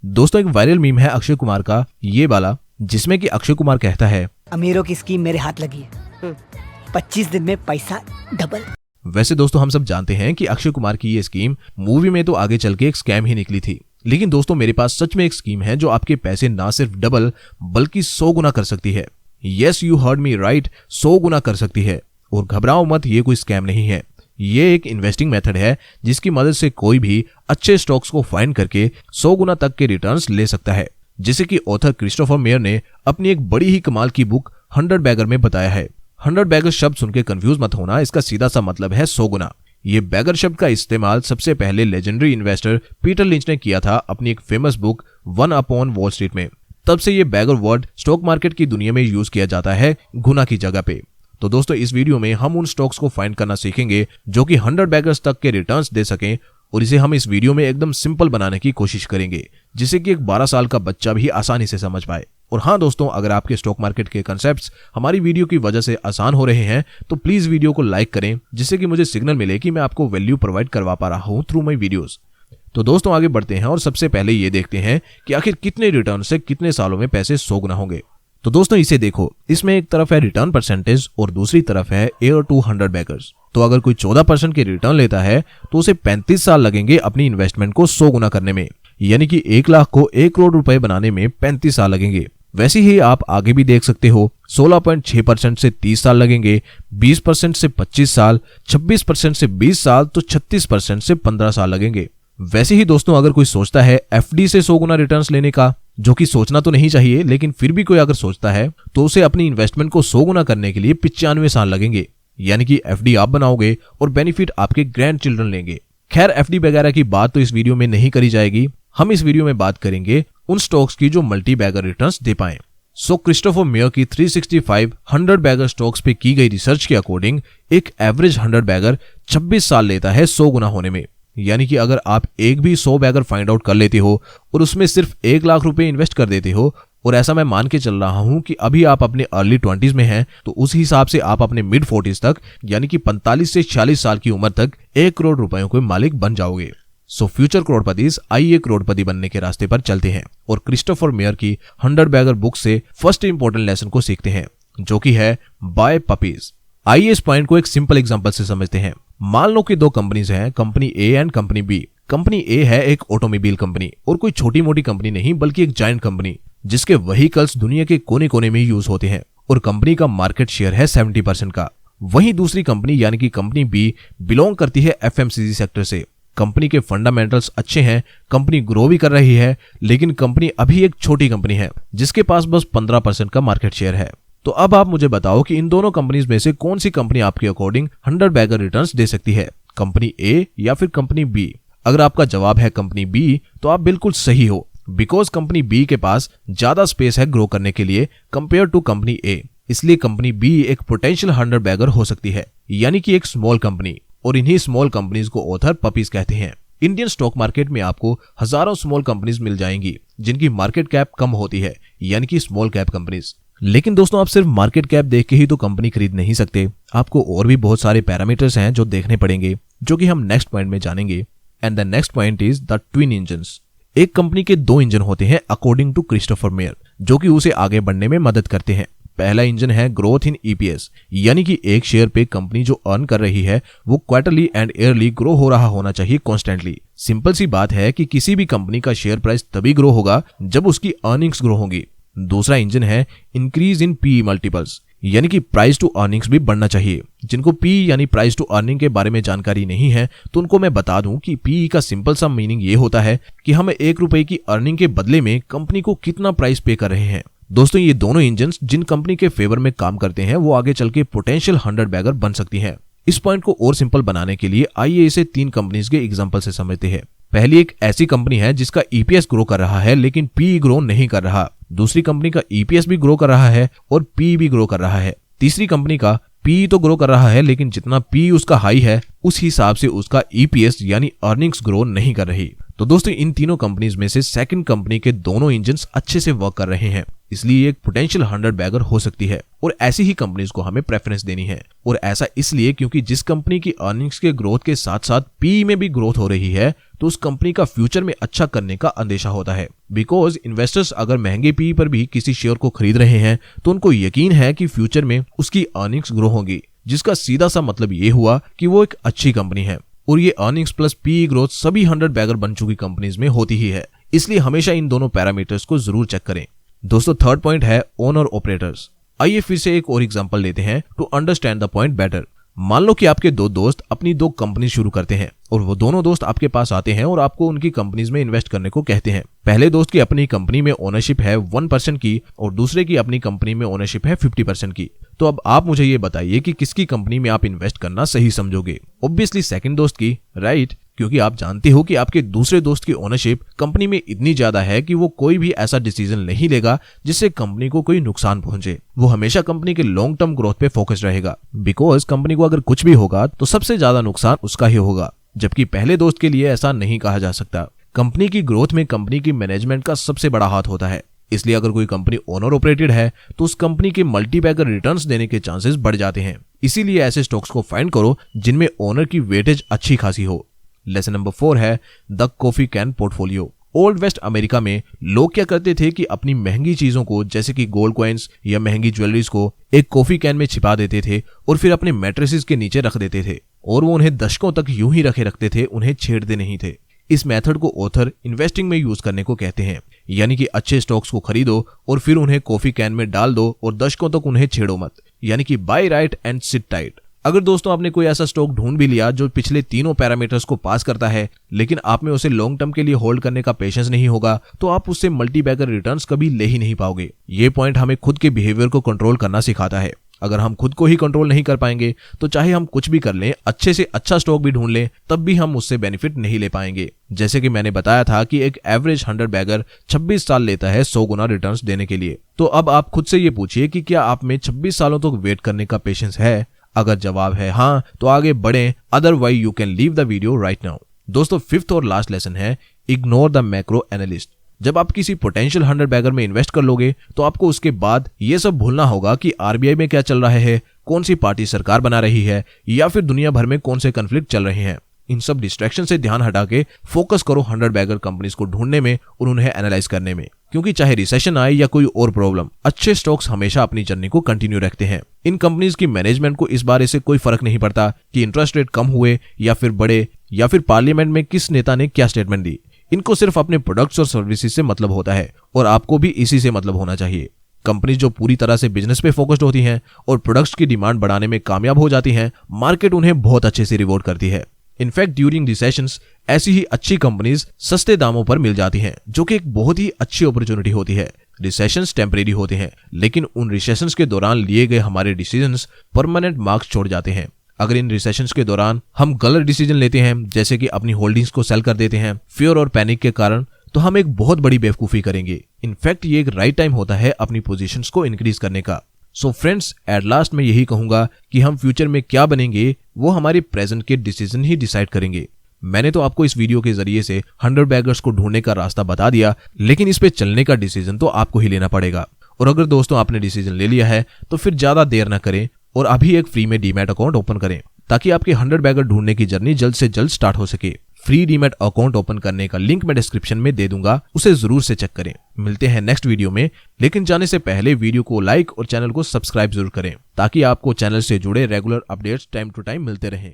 दोस्तों एक viral meme है अक्षय कुमार का ये वाला, जिसमें कि अक्षय कुमार कहता है अमीरों की स्कीम मेरे हाथ लगी है, 25 दिन में पैसा डबल। वैसे दोस्तों हम सब जानते हैं कि अक्षय कुमार की ये स्कीम मूवी में तो आगे चल के एक स्कैम ही निकली थी, लेकिन दोस्तों मेरे पास सच में एक स्कीम है जो आपके पैसे ना सिर्फ डबल बल्कि 100 गुना कर सकती है। Yes you heard me right, 100 गुना कर सकती है। और घबराओ मत, ये कोई स्कैम नहीं है, ये एक इन्वेस्टिंग मेथड है जिसकी मदद से कोई भी अच्छे स्टॉक्स को फाइंड करके 100 गुना तक के रिटर्न्स ले सकता है, जिसे कि ऑथर क्रिस्टोफर मेयर ने अपनी एक बड़ी ही कमाल की बुक 100 बैगर में बताया है। 100 बैगर शब्द सुन के कंफ्यूज मत होना, इसका सीधा सा मतलब है 100 गुना। ये बैगर शब्द का इस्तेमाल सबसे पहले लेजेंडरी इन्वेस्टर पीटर लिंच ने किया था अपनी एक famous book one upon wall street में। तब से ये बैगर वर्ड स्टॉक मार्केट की दुनिया में यूज किया जाता है गुना की जगह पे। तो दोस्तों इस वीडियो में हम उन स्टॉक्स को फाइंड करना सीखेंगे जो कि 100 बैगर्स तक के रिटर्न्स दे सकें, और इसे हम इस वीडियो में एकदम सिंपल बनाने की कोशिश करेंगे जिसे कि एक 12 साल का बच्चा भी आसानी से समझ पाए। और हाँ दोस्तों, अगर आपके स्टॉक मार्केट के कंसेप्ट्स हमारी वीडियो की वजह से आसान हो रहे हैं तो प्लीज वीडियो को लाइक करें, जिससे कि मुझे सिग्नल मिले कि मैं आपको वैल्यू प्रोवाइड करवा पा रहा हूं थ्रू माई वीडियोस। तो दोस्तों आगे बढ़ते हैं और सबसे पहले ये देखते हैं कि आखिर कितने रिटर्न से कितने सालों में पैसे 100 गुना होंगे। तो दोस्तों इसे देखो, इसमें एक तरफ है रिटर्न परसेंटेज और दूसरी तरफ है एयर टू 100 बैगर्स। तो अगर कोई 14% के रिटर्न लेता है तो उसे 35 साल लगेंगे अपनी इन्वेस्टमेंट को 100 गुना करने में, यानी कि 1 लाख को 1 करोड़ रुपए बनाने में 35 साल लगेंगे। वैसे ही आप आगे भी देख सकते हो, 16.6% से 30 साल लगेंगे, 20% से 25 साल, 26% से 20 साल, तो 36% से 15 साल लगेंगे। वैसे ही दोस्तों अगर कोई सोचता है एफडी से 100 गुना रिटर्न्स लेने का, जो कि सोचना तो नहीं चाहिए लेकिन फिर भी कोई अगर सोचता है, तो उसे अपनी इन्वेस्टमेंट को 100 गुना करने के लिए 95 साल लगेंगे, यानी कि एफडी आप बनाओगे और बेनिफिट आपके ग्रैंड चिल्ड्रन लेंगे। खैर एफडी वगैरह की बात तो इस वीडियो में नहीं करी जाएगी, हम इस वीडियो में बात करेंगे उन स्टॉक्स की जो मल्टी बैगर रिटर्न्स दे पाएं। सो क्रिस्टोफर मेयर की 365 100 बैगर स्टॉक्स पे की गई रिसर्च के अकॉर्डिंग एक एवरेज 100 बैगर 26 साल लेता है 100 गुना होने में, यानी कि अगर आप एक भी 100 बैगर फाइंड आउट कर लेते हो और उसमें सिर्फ 1 लाख रुपए इन्वेस्ट कर देते हो, और ऐसा मैं मान के चल रहा हूं कि अभी आप अपने अर्ली 20s में हैं, तो उस हिसाब से आप अपने मिड 40s तक यानी कि 45 से 46 साल की उम्र तक 1 करोड़ रुपयों के मालिक बन जाओगे। सो फ्यूचर करोड़पतिस, आइए करोड़पति बनने के रास्ते पर चलते हैं और क्रिस्टोफर मेयर की 100 बैगर बुक से फर्स्ट इंपॉर्टेंट लेसन को सीखते हैं, जो कि है बाय पपीज। आइए इस पॉइंट को एक सिंपल एग्जांपल से समझते हैं। मान लो कि 2 कंपनीज हैं, company A and company B. Company A है एक ऑटोमोबाइल कंपनी और कोई छोटी मोटी कंपनी नहीं बल्कि एक जायंट कंपनी जिसके व्हीकल्स दुनिया के कोने कोने में यूज होते हैं, और कंपनी का मार्केट शेयर है 70% का। वहीं दूसरी कंपनी यानी कि कंपनी बी बिलोंग करती है एफएमसीजी सेक्टर से। कंपनी के फंडामेंटल्स अच्छे हैं, कंपनी ग्रो भी कर रही है, लेकिन कंपनी अभी एक छोटी कंपनी है जिसके पास बस 15% का मार्केट शेयर है। तो अब आप मुझे बताओ कि इन दोनों कंपनीज में से कौन सी कंपनी आपके अकॉर्डिंग 100 बैगर रिटर्न्स दे सकती है, कंपनी ए या फिर कंपनी बी? अगर आपका जवाब है कंपनी बी तो आप बिल्कुल सही हो, बिकॉज कंपनी बी के पास ज्यादा स्पेस है ग्रो करने के लिए कंपेयर टू कंपनी ए। इसलिए कंपनी बी एक पोटेंशियल 100 बैगर हो सकती है, यानी कि एक स्मॉल कंपनी, और इन्हीं स्मॉल कंपनीज को ऑथर पपीज कहते हैं। इंडियन स्टॉक मार्केट में आपको हजारों स्मॉल कंपनीज मिल जाएंगी जिनकी मार्केट कैप कम होती है, यानी कि स्मॉल कैप कंपनीज। लेकिन दोस्तों आप सिर्फ मार्केट कैप देख के ही तो कंपनी खरीद नहीं सकते, आपको और भी बहुत सारे पैरामीटर्स हैं जो देखने पड़ेंगे, जो कि हम नेक्स्ट पॉइंट में जानेंगे। And the next point is the twin engines. एक कंपनी के 2 इंजन होते हैं अकॉर्डिंग टू क्रिस्टोफर मेयर, जो कि उसे आगे बढ़ने में मदद करते हैं। पहला इंजन है ग्रोथ इन ईपीएस, यानी कि एक शेयर पे कंपनी जो अर्न कर रही है वो क्वार्टरली एंड ईयरली ग्रो हो रहा होना चाहिए कॉन्स्टेंटली। सिंपल सी बात है कि किसी भी कंपनी का शेयर प्राइस तभी ग्रो होगा जब उसकी अर्निंग्स ग्रो होंगी। दूसरा इंजन है इंक्रीज इन पीई मल्टीपल्स, यानी कि प्राइस टू अर्निंग्स भी बढ़ना चाहिए। जिनको पी यानी प्राइस टू अर्निंग के बारे में जानकारी नहीं है तो उनको मैं बता दूं कि पीई का सिंपल सा मीनिंग ये होता है कि हम 1 रुपए की अर्निंग के बदले में कंपनी को कितना प्राइस पे कर रहे हैं। दोस्तों ये दोनों इंजन्स जिन कंपनी के फेवर में काम करते हैं वो आगे चल के पोटेंशियल 100 बैगर बन सकती हैं। इस पॉइंट को और सिंपल बनाने के लिए आइए इसे 3 कंपनीज के एग्जांपल से समझते हैं। पहली एक ऐसी कंपनी है जिसका ईपीएस ग्रो कर रहा है लेकिन पी ग्रो नहीं कर रहा। दूसरी कंपनी का ईपीएस भी ग्रो कर रहा है और पी भी ग्रो कर रहा है। तीसरी कंपनी का पी तो ग्रो कर रहा है लेकिन जितना पी उसका हाई है उस हिसाब से उसका ईपीएस यानी अर्निंग्स ग्रो नहीं कर रही। तो दोस्तों इन तीनों कंपनीज में से सेकंड कंपनी के दोनों इंजन्स अच्छे से वर्क कर रहे हैं, इसलिए एक पोटेंशियल 100 बैगर हो सकती है। और ऐसी ही कंपनीज को हमें प्रेफरेंस देनी है। और ऐसा इसलिए क्योंकि जिस कंपनी की अर्निंग्स के ग्रोथ के साथ साथ पीई में भी ग्रोथ हो रही है तो उस कंपनी का फ्यूचर में अच्छा करने का अंदेशा होता है। बिकॉज इन्वेस्टर्स अगर महंगे पीई पर भी किसी शेयर को खरीद रहे हैं तो उनको यकीन है कि फ्यूचर में उसकी अर्निंग्स ग्रो होंगी, जिसका सीधा सा मतलब ये हुआ कि वो एक अच्छी कंपनी है। और ये अर्निंग्स प्लस पीई ग्रोथ सभी 100 बैगर बन चुकी कंपनीज में होती ही है, इसलिए हमेशा इन दोनों पैरामीटर्स को जरूर चेक करें। दोस्तों थर्ड पॉइंट है ओनर ऑपरेटर्स। आइए फिर से एक और एग्जांपल लेते हैं to understand the point better. मान लो कि आपके दो दोस्त अपनी दो कंपनी शुरू करते हैं और वो दोनों दोस्त आपके पास आते हैं और आपको उनकी कंपनीज में इन्वेस्ट करने को कहते हैं। पहले दोस्त की अपनी कंपनी में ओनरशिप है 1% की और दूसरे की अपनी कंपनी में ओनरशिप है 50% की। तो अब आप मुझे ये बताइए कि किसकी कंपनी में आप इन्वेस्ट करना सही समझोगे? ऑब्वियसली सेकंड दोस्त की, राइट? क्योंकि आप जानते हो कि आपके दूसरे दोस्त की ओनरशिप कंपनी में इतनी ज्यादा है कि वो कोई भी ऐसा डिसीजन नहीं लेगा जिससे कंपनी को कोई नुकसान पहुंचे। वो हमेशा कंपनी के लॉन्ग टर्म ग्रोथ पे फोकस रहेगा, बिकॉज कंपनी को अगर कुछ भी होगा तो सबसे ज्यादा नुकसान उसका ही होगा। जबकि पहले दोस्त के लिए ऐसा नहीं कहा जा सकता। कंपनी की ग्रोथ में कंपनी की मैनेजमेंट का सबसे बड़ा हाथ होता है, इसलिए अगर कोई कंपनी ओनर ऑपरेटेड है तो उस कंपनी के मल्टीबैगर रिटर्न्स देने के चांसेस बढ़ जाते हैं। इसीलिए ऐसे स्टॉक्स को फाइंड करो जिनमें ओनर की वेटेज अच्छी खासी हो। लेसन नंबर 4 है the coffee can portfolio. Old west America में लोग क्या करते थे कि अपनी महंगी चीजों को जैसे कि गोल्ड कॉइन्स या महंगी ज्वेलरीज को एक कॉफी कैन में छिपा देते थे और फिर अपने मैट्रेसेस के नीचे रख देते थे और वो उन्हें दशकों तक यूं ही रखते थे, उन्हें छेड़ते नहीं थे। इस मेथड को ऑथर इन्वेस्टिंग में यूज करने को कहते हैं, यानी कि अच्छे स्टॉक्स को खरीदो और फिर उन्हें कॉफी कैन में डाल दो और दशकों तक उन्हें छेड़ो मत, यानी कि buy right and sit tight. अगर दोस्तों आपने कोई ऐसा स्टॉक ढूंढ भी लिया जो पिछले तीनों पैरामीटर्स को पास करता है लेकिन आप में उसे लॉन्ग टर्म के लिए होल्ड करने का पेशेंस नहीं होगा तो आप उससे मल्टीबैगर रिटर्न्स कभी ले ही नहीं पाओगे। ये पॉइंट हमें खुद के बिहेवियर को कंट्रोल करना सिखाता है। अगर हम खुद को ही कंट्रोल नहीं कर पाएंगे तो चाहे हम कुछ भी कर लें, अच्छे से अच्छा स्टॉक भी ढूंढ लें, तब भी हम उससे बेनिफिट नहीं ले पाएंगे। जैसे कि मैंने बताया था कि एक एवरेज 100 बैगर 26 साल लेता है 100 गुना रिटर्न्स देने के लिए। तो अब आप खुद से ये पूछिए कि क्या आप में 26 सालों तक वेट करने का पेशेंस है? अगर जवाब है हाँ तो आगे बढ़ें, otherwise you can leave the video right now. दोस्तों फिफ्थ और लास्ट लेसन है इग्नोर द मैक्रो एनालिस्ट। जब आप किसी पोटेंशियल 100 बैगर में इन्वेस्ट कर लोगे तो आपको उसके बाद ये सब भूलना होगा कि आरबीआई में क्या चल रहा है, कौन सी पार्टी सरकार बना रही है या फिर दुनिया भर में कौन से कन्फ्लिक्ट चल रहे हैं। इन सब डिस्ट्रैक्शन से ध्यान हटा के फोकस करो 100 बैगर कंपनीज को ढूंढने में और उन्हें एनालाइज करने में, क्योंकि चाहे रिसेशन आए या कोई और प्रॉब्लम, अच्छे स्टॉक्स हमेशा अपनी जर्नी को कंटिन्यू रखते हैं। इन कंपनीज की मैनेजमेंट को इस बारे से कोई फर्क नहीं पड़ता कि इंटरेस्ट रेट कम हुए या फिर बढ़े या फिर पार्लियामेंट में किस नेता ने क्या स्टेटमेंट दी। इनको सिर्फ अपने प्रोडक्ट्स और सर्विसेज से मतलब होता है और आपको भी इसी से मतलब होना चाहिए। कंपनी जो पूरी तरह से बिजनेस पे फोकस्ड होती हैं और प्रोडक्ट्स की डिमांड बढ़ाने में कामयाब हो जाती हैं, मार्केट उन्हें बहुत अच्छे से रिवॉर्ड करती है। इनफैक्ट ड्यूरिंग रिसेशंस ऐसी ही अच्छी कंपनीज सस्ते दामों पर मिल जाती हैं, जो कि एक बहुत ही अच्छी अपॉर्चुनिटी होती है। रिसेशंस टेम्परेरी होते हैं, लेकिन उन रिसेशंस के दौरान लिए गए हमारे डिसीजंस परमानेंट मार्क्स छोड़ जाते हैं। अगर इन रिसेशंस के दौरान हम गलत डिसीजन लेते हैं, जैसे कि अपनी होल्डिंग्स को सेल कर देते हैं फियर और पैनिक के कारण, तो हम एक बहुत बड़ी बेवकूफी करेंगे। इनफैक्ट ये एक राइट टाइम होता है अपनी पोजीशंस को इंक्रीज करने का। सो फ्रेंड्स, एट लास्ट मैं यही कहूंगा कि हम फ्यूचर में क्या बनेंगे वो हमारे प्रेजेंट के डिसीजन ही डिसाइड करेंगे। मैंने तो आपको इस वीडियो के जरिए से 100 बैगर्स को ढूंढने का रास्ता बता दिया, लेकिन इस पे चलने का डिसीजन तो आपको ही लेना पड़ेगा। और अगर दोस्तों आपने डिसीजन ले लिया है तो फिर ज्यादा देर ना करें और अभी एक फ्री में डीमैट अकाउंट ओपन करें, ताकि आपके 100 बैगर ढूंढने की जर्नी जल्द से जल्द स्टार्ट हो सके। फ्री डीमैट अकाउंट ओपन करने का लिंक मैं डिस्क्रिप्शन में दे दूंगा, उसे जरूर से चेक करें। मिलते हैं नेक्स्ट वीडियो में, लेकिन जाने से पहले वीडियो को लाइक और चैनल को सब्सक्राइब जरूर करें, ताकि आपको चैनल से जुड़े regular updates time to time मिलते रहें।